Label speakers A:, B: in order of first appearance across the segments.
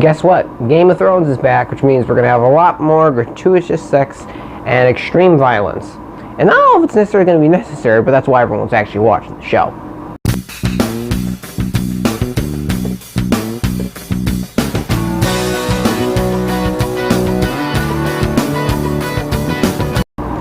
A: Guess what? Game of Thrones is back, which means we're going to have a lot more gratuitous sex and extreme violence. And not all of it's necessarily going to be necessary, but that's why everyone's actually watching the show.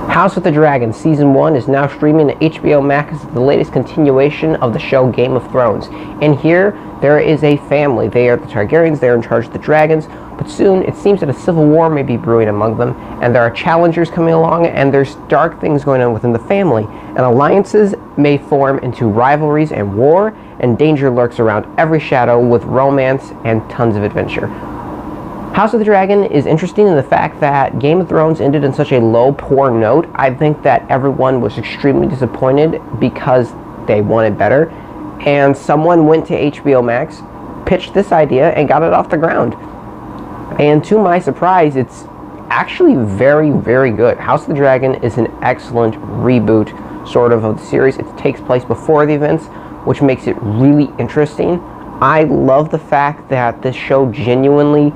A: House of the Dragon Season 1 is now streaming at HBO Max as the latest continuation of the show Game of Thrones. And here, there is a family. They are the Targaryens, they are in charge of the dragons, but soon it seems that a civil war may be brewing among them, and there are challengers coming along, and there's dark things going on within the family, and alliances may form into rivalries and war, and danger lurks around every shadow with romance and tons of adventure. House of the Dragon is interesting in the fact that Game of Thrones ended in such a low, poor note. I think that everyone was extremely disappointed because they wanted better. And someone went to HBO Max, pitched this idea, and got it off the ground. And to my surprise, it's actually very, very good. House of the Dragon is an excellent reboot, sort of the series. It takes place before the events, which makes it really interesting. I love the fact that this show genuinely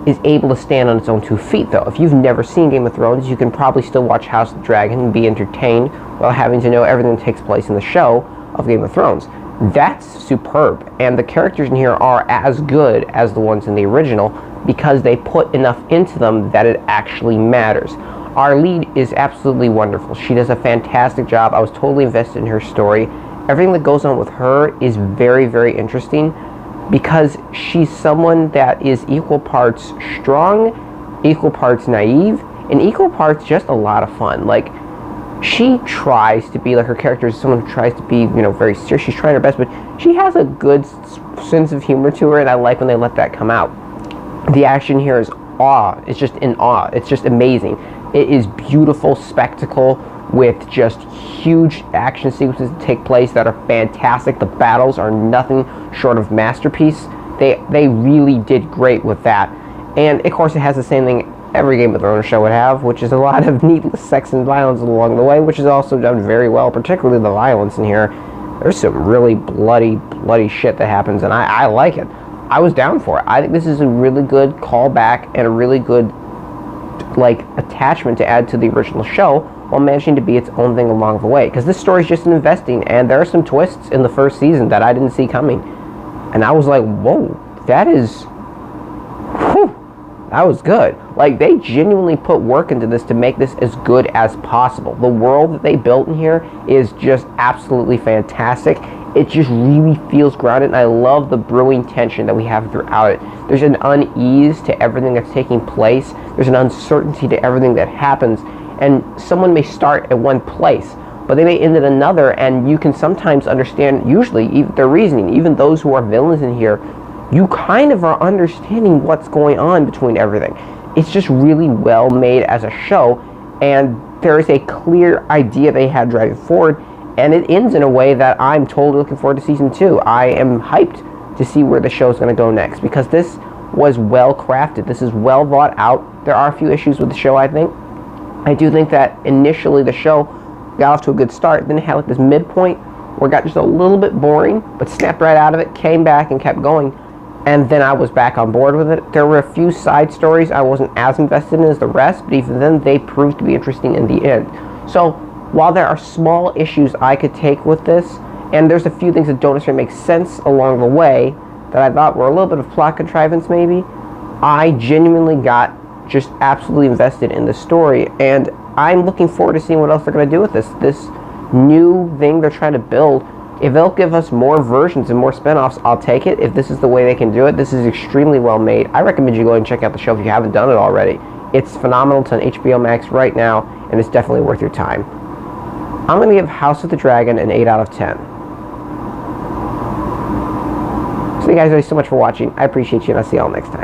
A: is able to stand on its own 2 feet, though. If you've never seen Game of Thrones, you can probably still watch House of the Dragon and be entertained while having to know everything that takes place in the show of Game of Thrones. That's superb, and the characters in here are as good as the ones in the original because they put enough into them that it actually matters. Our lead is absolutely wonderful. She does a fantastic job. I was totally invested in her story. Everything that goes on with her is very, very interesting, because she's someone that is equal parts strong, equal parts naive, and equal parts just a lot of fun. Like, she tries to be, like, her character is someone who tries to be, very serious. She's trying her best, but she has a good sense of humor to her, and I like when they let that come out. The action here is awe. It's just in awe. It's just amazing. It is beautiful spectacle with just huge action sequences that take place that are fantastic. The battles are nothing short of masterpiece. They really did great with that. And of course it has the same thing every Game of Thrones show would have, which is a lot of needless sex and violence along the way, which is also done very well, particularly the violence in here. There's some really bloody shit that happens, and I like it. I was down for it. I think this is a really good callback and a really good attachment to add to the original show, while managing to be its own thing along the way. Because this story is just investing, and there are some twists in the first season that I didn't see coming. And I was like, whoa, that was good. Like, they genuinely put work into this to make this as good as possible. The world that they built in here is just absolutely fantastic. It just really feels grounded, and I love the brewing tension that we have throughout it. There's an unease to everything that's taking place. There's an uncertainty to everything that happens. And someone may start at one place, but they may end at another, and you can sometimes understand, usually, even their reasoning. Even those who are villains in here, you kind of are understanding what's going on between everything. It's just really well made as a show, and there is a clear idea they had driving forward, and it ends in a way that I'm totally looking forward to Season 2. I am hyped to see where the show is going to go next, because this was well crafted. This is well thought out. There are a few issues with the show, I think. I do think that initially the show got off to a good start, then it had this midpoint where it got just a little bit boring, but snapped right out of it, came back and kept going, and then I was back on board with it. There were a few side stories I wasn't as invested in as the rest, but even then they proved to be interesting in the end. So while there are small issues I could take with this, and there's a few things that don't necessarily make sense along the way that I thought were a little bit of plot contrivance maybe, I genuinely got just absolutely invested in the story, and I'm looking forward to seeing what else they're going to do with this new thing they're trying to build. If they'll give us more versions and more spin-offs, I'll take it. If this is the way they can do it, this is extremely well made. I recommend you go and check out the show if you haven't done it already. It's phenomenal. It's on HBO Max right now, and it's definitely worth your time. I'm going to give House of the Dragon an 8 out of 10. So you guys, thank you so much for watching. I appreciate you, and I'll see y'all next time.